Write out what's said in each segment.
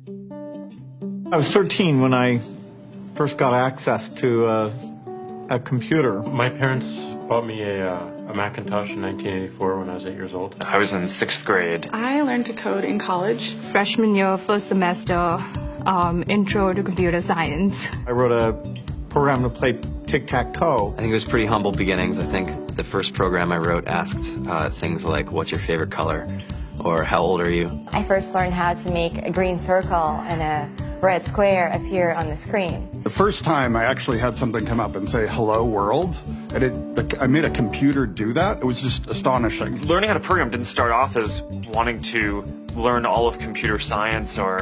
I was 13 when I first got access to a computer. My parents bought me a Macintosh in 1984 when I was 8 years old. I was in 6th grade. I learned to code in college. Freshman year, first semester, intro to computer science. I wrote a program to play tic-tac-toe. I think it was pretty humble beginnings. I think the first program I wrote asked things like, what's your favorite color? Or how old are you? I first learned how to make a green circle and a red square appear on the screen. The first time I actually had something come up and say, hello world, and I made a computer do that. It was just astonishing. Learning how to program didn't start off as wanting to learn all of computer science or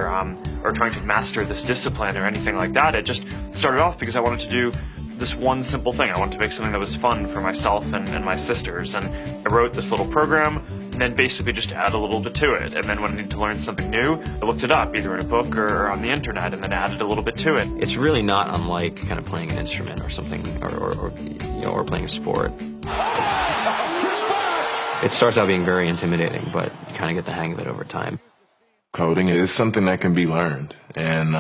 trying to master this discipline or anything like that. It just started off because I wanted to do this one simple thing. I wanted to make something that was fun for myself and my sisters. And I wrote this little program and then basically just add a little bit to it. And then when I needed to learn something new, I looked it up either in a book or on the internet and then added a little bit to it. It's really not unlike kind of playing an instrument or something, or playing a sport. It starts out being very intimidating, but you kind of get the hang of it over time. Coding is something that can be learned, and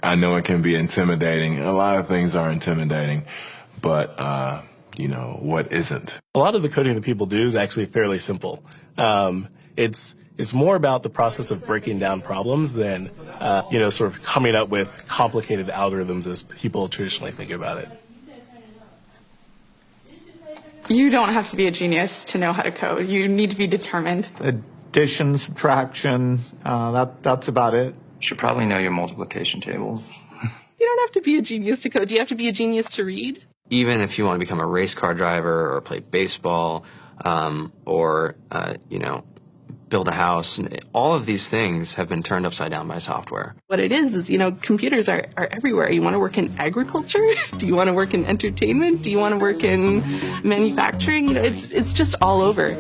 I know it can be intimidating. A lot of things are intimidating, but what isn't? A lot of the coding that people do is actually fairly simple. It's more about the process of breaking down problems than sort of coming up with complicated algorithms as people traditionally think about it. You don't have to be a genius to know how to code. You need to be determined. Addition, subtraction, that's about it. You should probably know your multiplication tables. You don't have to be a genius to code. Do you have to be a genius to read? Even if you want to become a race car driver or play baseball or build a house, all of these things have been turned upside down by software. What it is, computers are everywhere. You want to work in agriculture? Do you want to work in entertainment? Do you want to work in manufacturing? It's just all over.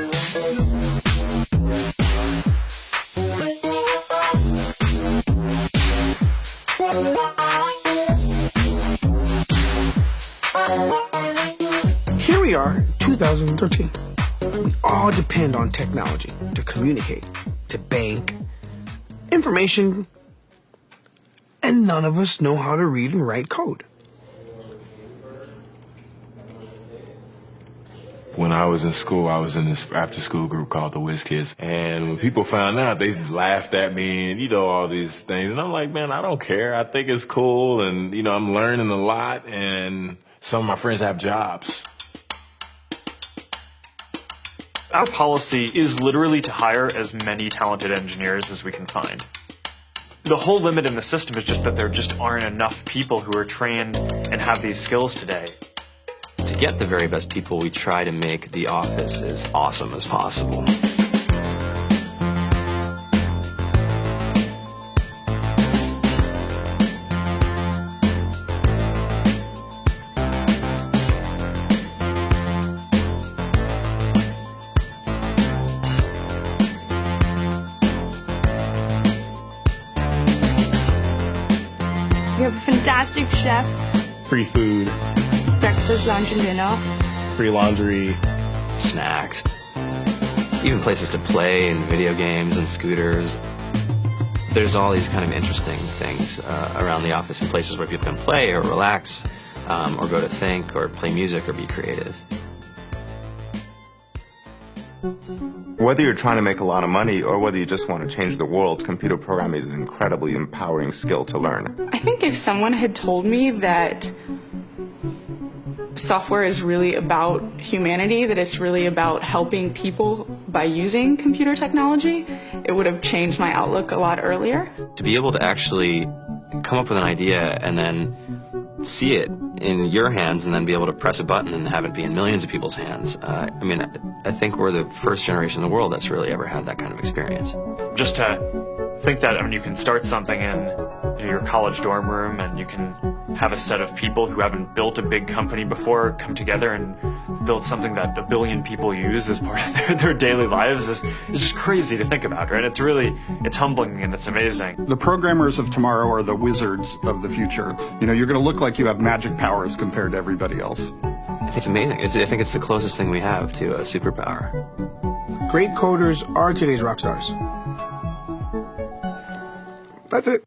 Here we are, 2013. We all depend on technology to communicate, to bank, information, and none of us know how to read and write code. When I was in school, I was in this after-school group called the Whiz Kids, and when people found out, they laughed at me and, all these things. And I'm like, man, I don't care. I think it's cool, and, I'm learning a lot, and some of my friends have jobs. Our policy is literally to hire as many talented engineers as we can find. The whole limit in the system is just that there just aren't enough people who are trained and have these skills today. To get the very best people, we try to make the office as awesome as possible. We have a fantastic chef. Free food, Breakfast, lunch, and dinner. free laundry, snacks, even places to play and video games and scooters. There's all these kind of interesting things around the office and places where people can play or relax or go to think or play music or be creative. Whether you're trying to make a lot of money or whether you just want to change the world, computer programming is an incredibly empowering skill to learn. I think if someone had told me that software is really about humanity, that it's really about helping people by using computer technology, it would have changed my outlook a lot earlier. To be able to actually come up with an idea and then see it in your hands and then be able to press a button and have it be in millions of people's hands. I think we're the first generation in the world that's really ever had that kind of experience. Just to think that, you can start something in your college dorm room and you can have a set of people who haven't built a big company before come together and build something that 1 billion people use as part of their daily lives is just crazy to think about, right? It's humbling and it's amazing. The programmers of tomorrow are the wizards of the future. You're going to look like you have magic powers compared to everybody else. I think it's amazing. I think it's the closest thing we have to a superpower. Great coders are today's rock stars. That's it.